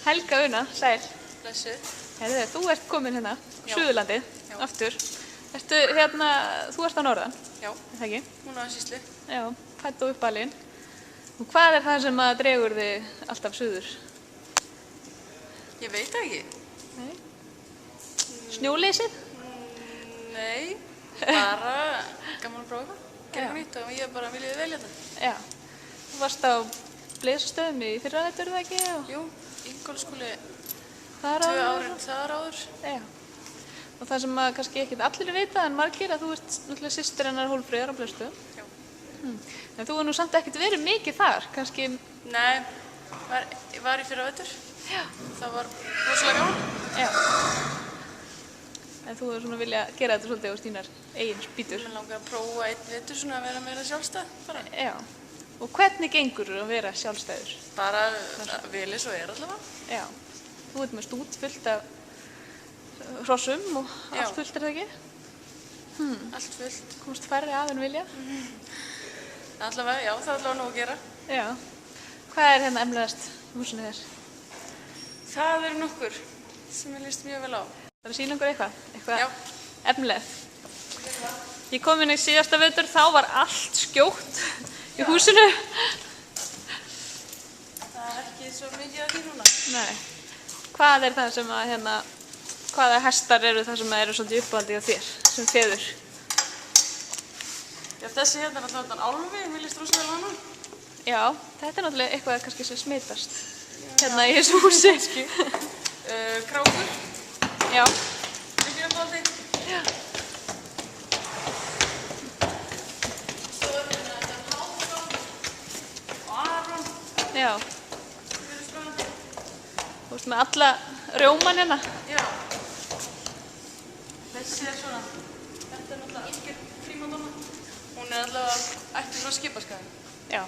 Helga Una, sæl. Blessuð. Heyrðu, þú ert komin hérna, Já. Suðurlandið, Já. aftur. Þú ert á norðan, Já, er það ekki? hún á Sýslu. Já, fædd og uppalin. Og hvað er það sem að dregur þig alltaf suður? Ég veit það ekki. Nei. Snjóleysið? Nei, bara gaman að prófa. Gera nýtt og ég bara viljaði velja þetta. Já. Þú varst á Blesastöðum í fyrravetur, er það ekki? Jú, Ingólfsskóli Þar 2 áður? árin þar áður. Já. Og það sem að kannski ekkert allir vita en margir að þú ert náttúrulega systir hennar Hólmfríðar á Blesastöðum. Já. En þú hefur nú samt ekkert verið mikið þar, kannski... Nei, var í fyrravetur. Já. Það var rosalega gaman. Já. En þú hefur svona viljað gera þetta svolítið á þínar eigin spýtur. Mér langar að prófa einn vetur svona að vera meira sjálfstæð bara. Já. Og hvernig gengur þú að vera sjálfstæður? Bara vel eins og allavega. Já. Þú ert með stút fullt af hrossum og Já. allt fullt, er það ekki? Allt fullt. Komst færri að en vilja? Allavega, já, það er allavega nóg að gera. Já. Hvað er hérna emlegast húsinu þér? Það eru nokkur sem ég líst mjög vel á. Það er að sýna okkur eitthvað? Eitthvað Já. efnilegt? Ég kom inn í síðasta vetur, þá var allt skjótt í húsinu. Það er ekki svo mikið af því núna. Nei. Hvað er það sem að hvaða hestar eru það sem eru svolítið uppáhaldið á þér, sem feður? Já, þessi hérna er alltaf álfi, mér líst rosa vel á hana. Já, þetta er náttúrulega eitthvað kannski sem smitast hérna í þessu húsi. Krákur, Já. mikið uppáldi. Já. Svo er þetta Hákon og Aron, Já. sem eru spennandi. Þú veist með alla rjóman hérna. Já. Þessi er svona, þetta er náttúrulega algjör prímadonna. Hún er allavega ættuð frá Skipaskaga. Já.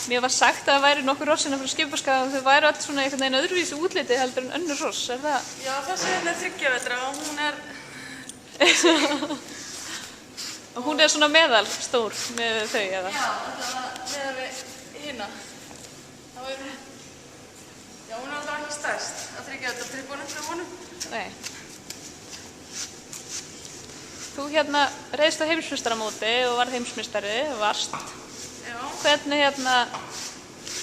Mér var sagt að það væri nokkur rossina frá Skipaskaga og þau væru allt svona einhvern veginn öðruvísi útliti heldur en önnur ross, er það? Já, þessi hérna er 3 vetra og hún er, Og hún er svona meðalstór með þau, eða? já, allavega meðan við hina. Þá er hún, já, hún er allavega ekki stærst að 3 vetra trippbónum frá honum. Nei. Þú hérna reiðst á heimsmeistaramóti og varð heimsmeistari, varst. Já. Hvernig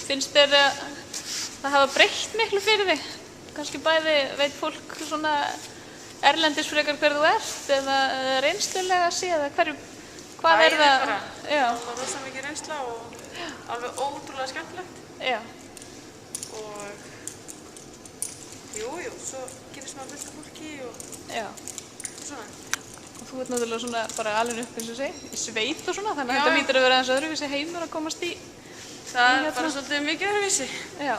finnst þér að það hafa breytt miklu fyrir þig? Kannski bæði veit fólk svona erlendis frekar hver þú ert eða reynslulega séð eða hvað er það? Bara. Já. Það var rosa mikið reynsla og alveg ótrúlega skemmtilegt. Já. Og jú, svo kynist maður fullt af fólki og Já. svona. Og þú ert náttúrulega svona bara alveg upp eins og segi, í sveit og svona, þannig að Já. þetta lítur að vera aðeins öðruvísi heimur að komast í. Það er hérna. bara svolítið mikið öðruvísi. Já.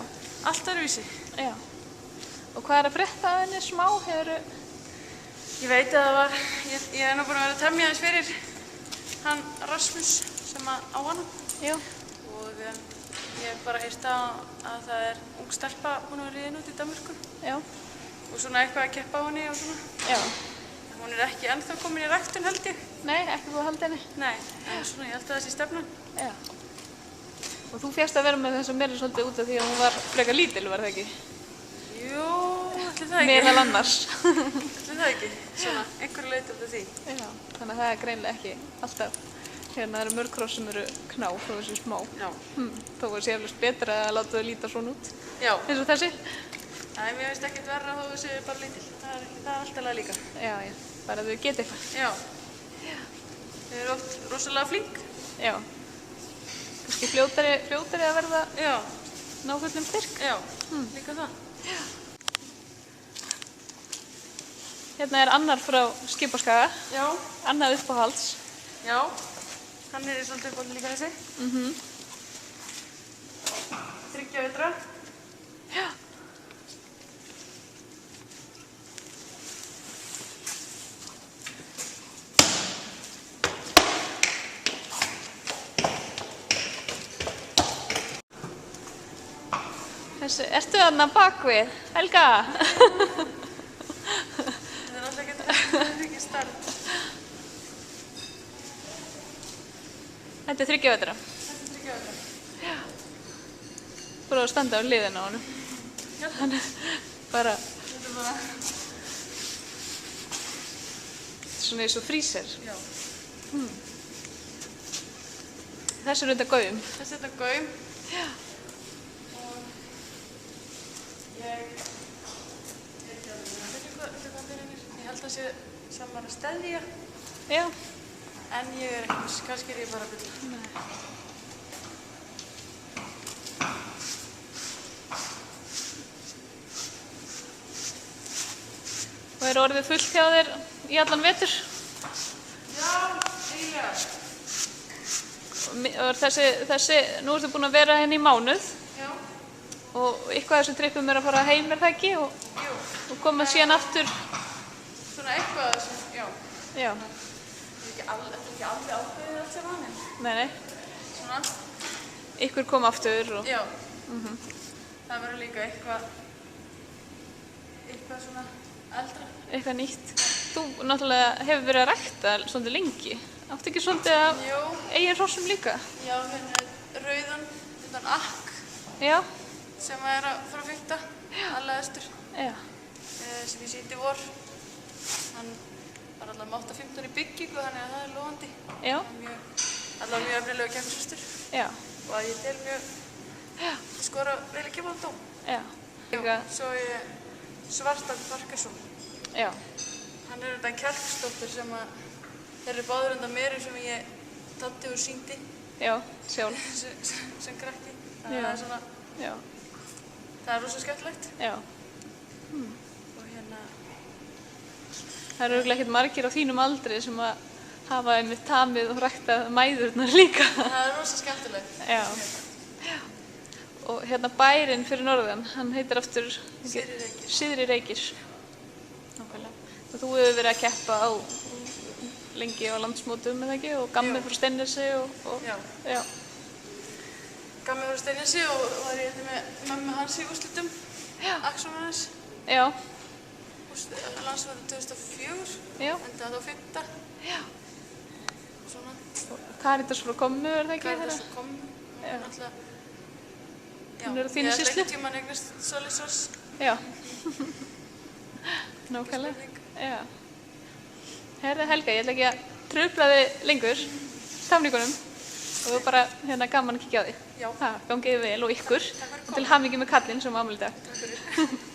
Allt öðruvísi. Já. Og hvað er að frétta af henni smá? Ég veit að það var, ég er nú búin að vera að temja þess fyrir hann Rasmus sem á hana. Já. Og ég hef bara heyrt að það er ung stelpa búin að vera riðin út í Danmörku. Já. Og svona eitthvað að keppa á henni og svona. Já. Hún er ekki ennþá komin í ræktun held ég. Nei, ekki búið að halda henni. Nei, en svona ég held að það sé stefnan. Já. Og þú fékkst að vera með þessa meira svolítið út af því að hún var frekar lítil, var það ekki? Jú, ætli það ekki. Meðal annars. Ætli það ekki. Svona, einhverju leiti út af því. Já. Þannig að það er greinlega ekki alltaf. Hérna það eru mörg hross sem eru kná þó þessi smá. Já. Þó er sérlega betra að láta þau líta svona út. Já. Eins og þessi. Æ, mér finnst ekkert verra þó þessi bara lítil. Það er alltaf lega líka. Já, já. Bara þau geta eitthvað. Já. Þau eru oft rosalega flink. Já. Kannski fljótari að verða Já. ná fullum styrk. Já, líka það. Hérna er annar frá Skipaskaga. Já. Annað uppáhalds. Já. Hann er í svolítið uppáhaldi líka þessi. 3 vetra. Já. Ertu þarna bakvið? Helga? Þetta er alltaf ekki starf. Þetta er 3 vetra. Þetta er 3 vetra. Bara að standa á hliðina á honum. hérna. Bara Þetta er bara, svona eins og fríser. já. Þessi er undan gaum. Þessi er þetta gaum. Já. Og ég ekki alveg að finna hvað fyrir mér. Ég held að sé saman að steðja, Já. en ég er ekki viss. Kannski er ég bara að bylla. Nei. Og er orðið fullt hjá þér í allan vetur? Já, eiginlega. Og þessi, nú ertu búin að vera henni í mánuð Já, og eitthvað af þessum trippum er að fara heim, er það ekki? jú. Og koma síðan aftur. Svona eitthvað af þessu, já. Já. Þetta er ekki alveg ákveðið allt saman, en Nei. svona, Ykkur kom aftur og... já. Það verður líka eitthvað svona eldra. Eitthvað nýtt. Þú náttúrulega hefur verið að rækta svolítið lengi. Áttu ekki svolítið að Jú, eigin hrossum líka? já, hérna er rauðan, undan akk, Já. sem er að fara að fikta, allavestur, Já. sem ég sýndi í vor. Hann var allavega 8-15 í byggingu, þannig að það er lofandi. Já. Allavega mjög efnilega kemstustur Já. og að ég tel mjög skora vel ekki á dóm. Já. Líka. Svo er ég Svartan Parkarsson. Já. Hann er þetta Kjarksdóttir sem að þeir eru báður undan mér sem ég taldi og sýndi Já. Sjálf. sem krakki. Já. Það er svona, Já. það er rosa skemmtilegt. Já. Og hérna, Það eru örugglega ekkert margir á þínum aldri sem að hafa einmitt tamið og ræktað mæðurnar líka. það er rosa skemmtilegt. Já. Og hérna bærinn fyrir norðan, hann heitir aftur Syðri Reykir. Syðri Reykir. Nákvæmlega. Og þú hefur verið að keppa á lengi á landsmótum, eða ekki? Og Gammi Jú. frá Steinnesi og... Já. Já. Gammi frá Steinnesi og var ég með mömmu hans í úrslitum. Já. Axelmanns. Já. Landsmótum 2004. Já. Endaði þá 5. Já. Svona. Og Karítas frá Kommu, er það ekki? Karítas og kom. Já. Náttúrulega. Hún er á þínu Ég sýslu? ætla ekki tíma að eignast Solisors. Já. Nákvæmlega. spurning. Já. Herra Helga, ég ætla ekki að trufla þig lengur, samningunum, og þú bara hérna gaman að kíkja á þig. Já. Gangiði vel og ykkur. Takk fyrir Og til hamingju með kallinn sem á afmæli í dag. Takk fyrir.